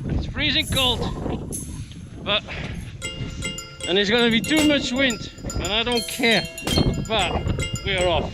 It's freezing cold, and there's gonna be too much wind, and I don't care, but we're off.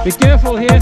Be careful here.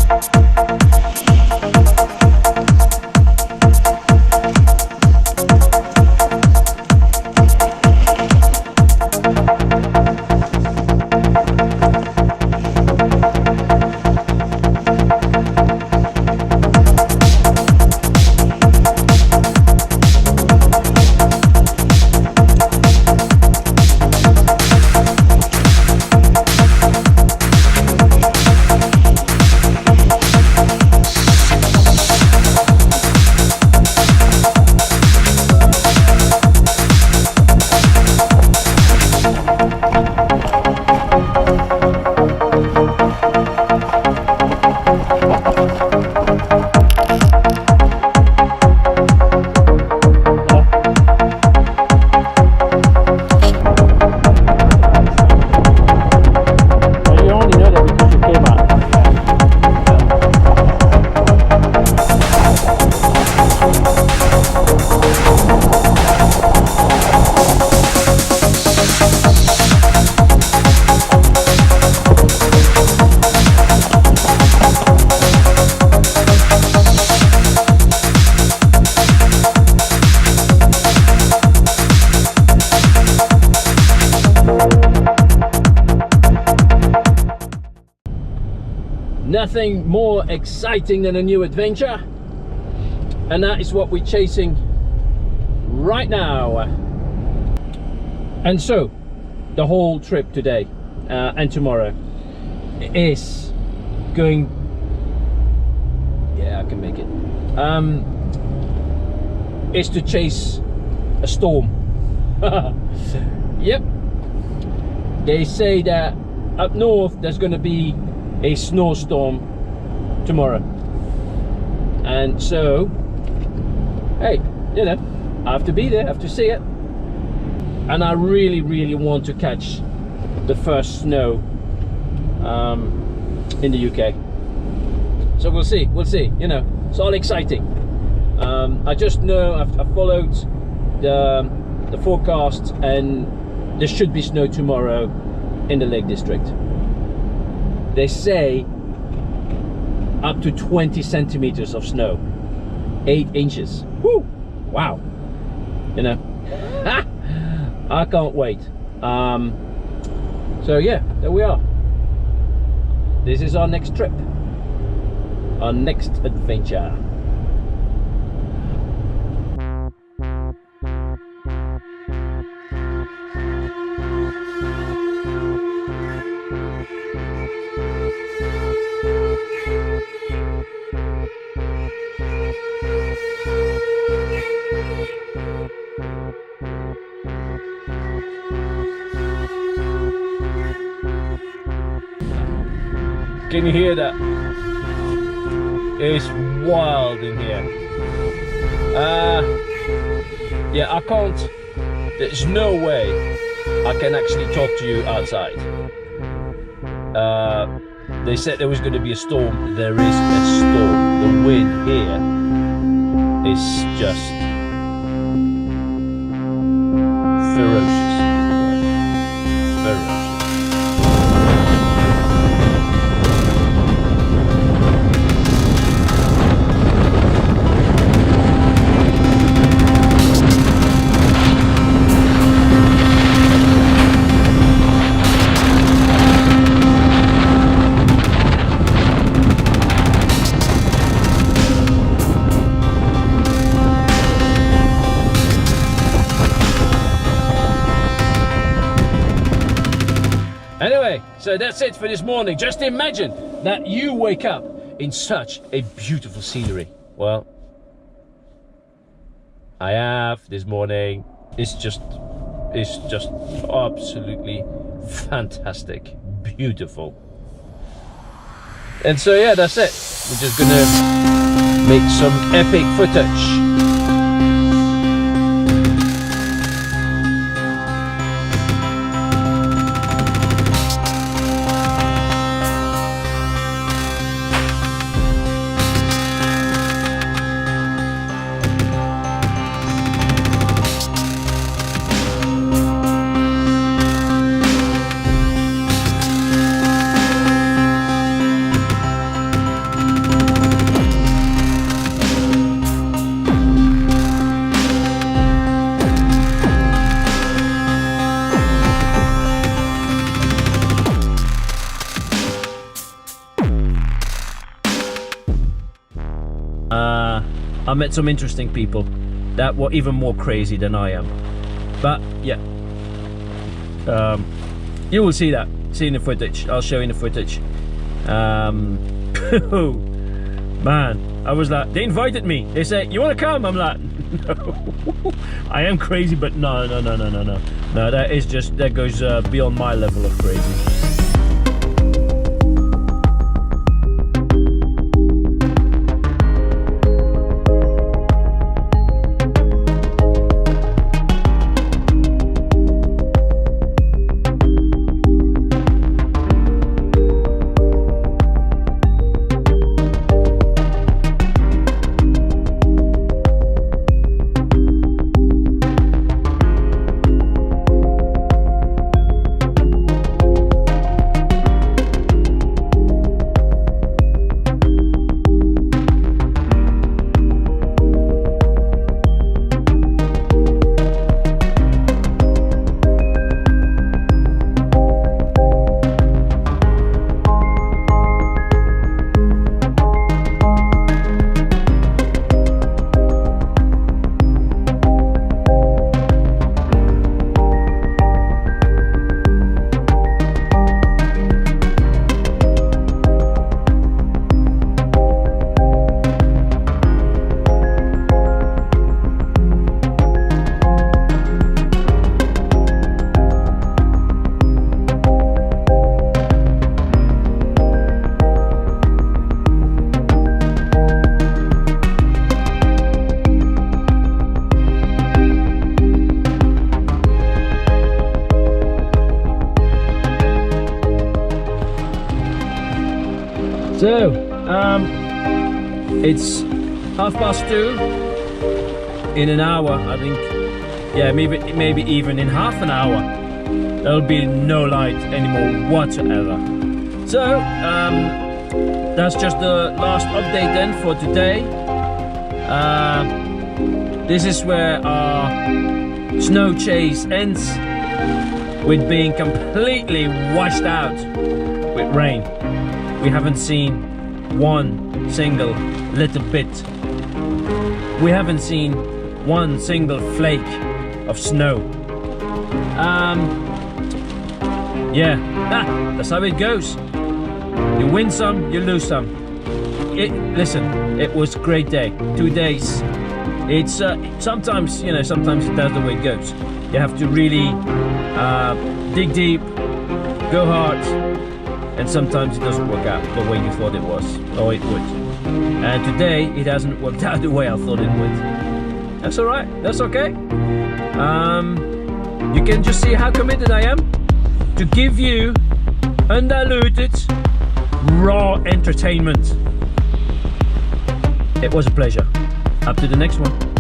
Nothing more exciting than a new adventure, and that is what we're chasing right now. And so the whole trip today and tomorrow is going, yeah, I can make it, is to chase a storm. Yep, they say that up north there's going to be a snowstorm tomorrow, and so hey, you know, I have to be there, I have to see it, and I really want to catch the first snow in the UK. So we'll see, you know, it's all exciting. I just know I've followed the forecast, and there should be snow tomorrow in the Lake District. They say up to 20 centimeters of snow, 8 inches. Woo! Wow. You know, I can't wait. So yeah, there we are. This is our next trip, our next adventure. Can you hear that? It's wild in here. yeah, I can't. There's no way I can actually talk to you outside. They said there was going to be a storm. There is a storm. The wind here is just ferocious. Ferocious. Anyway, so that's it for this morning. Just imagine that you wake up in such a beautiful scenery. Well, I have this morning. It's just absolutely fantastic, beautiful. And so yeah, that's it. We're just gonna make some epic footage. I met some interesting people that were even more crazy than I am. But yeah, you will see that. See in the footage. I'll show you in the footage. Man, I was like, they invited me. They say, you want to come? I'm like, no. I am crazy, but no. No, that is just, that goes beyond my level of crazy. So, it's 2:30. In an hour, I think, yeah, maybe even in half an hour, there'll be no light anymore whatsoever. So, that's just the last update then for today. This is where our snow chase ends, with being completely washed out with rain. We haven't seen one single little bit. We haven't seen one single flake of snow. Yeah, that's how it goes. You win some, you lose some. Listen, it was a great day. 2 days. It's sometimes, you know, sometimes that's the way it goes. You have to really dig deep, go hard, and sometimes it doesn't work out the way you thought it was, or it would. And today it hasn't worked out the way I thought it would. That's all right. That's okay. You can just see how committed I am to give you undiluted, raw entertainment. It was a pleasure. Up to the next one.